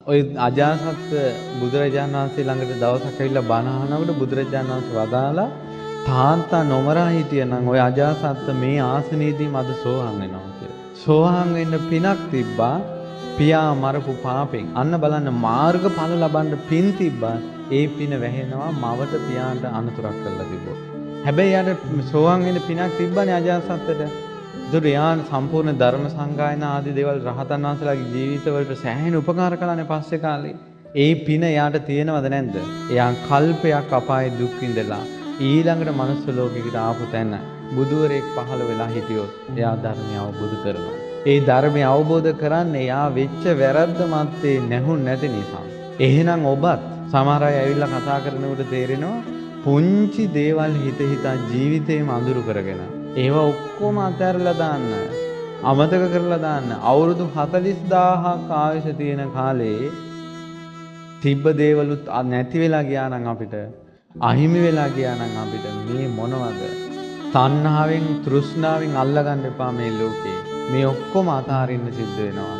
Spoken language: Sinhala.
ඔය අජාසත් බුදුරජාණන් වහන්සේ ළඟට දවසක් ඇවිල්ලා බණ අහනකොට බුදුරජාණන් වහන්සේ වදාලා තාන්තා නොමරා හිටියනම් ඔය අජාසත් මේ ආසනයේදී මද සෝහන් වෙනවා කියලා. සෝහන් වෙන්න පිනක් තිබ්බා පියා මරපු පාපෙන්. අන්න බලන්න මාර්ගඵල ලබන්න පින් තිබ්බා. ඒ පින වැහෙනවා මවට පියාට අනතුරක් කරලා තිබ්බොත්. හැබැයි යාට සෝහන් වෙන්න පිනක් තිබ්බනේ අජාසත්තට. ඒතර යාන් සම්පූර්ණ ධර්ම සංගායනා ආදී දේවල් රහතන් වහන්සේලාගේ ජීවිතවලට සෑහෙන උපකාර කළානේ පස්සේ කාලේ. ඒ පින යාට තියෙනවද නැද්ද? එයා කල්පයක් අපායේ දුක් විඳලා ඊළඟට මනුස්ස ලෝකෙකට ආපු තැන බුදුවරයෙක් පහළ වෙලා හිටියොත් එයා ධර්මය අවබෝධ කරනවා. ඒ ධර්මය අවබෝධ කරන්නේ එයා වෙච්ච වැරද්ද මැත්තේ නැහුන් නැති නිසා. එහෙනම් ඔබත් සමහර අය ඇවිල්ලා කතා කරනකොට තේරෙනවා පුංචි දේවල් හිතා ජීවිතේම අඳුරු කරගෙන ඒවා ඔක්කොම අතහැරලා දාන්න. අමතක කරලා දාන්න. අවුරුදු 40000ක් ආයුෂ තියෙන කාලේ තිබ්බ දේවලුත් නැති වෙලා ගියා නම් අපිට අහිමි වෙලා ගියා නම් අපිට මේ මොනවද? තණ්හාවෙන් තෘෂ්ණාවෙන් අල්ලගන්න එපා මේ ලෝකේ. මේ ඔක්කොම අතාරින්න සිද්ධ වෙනවා.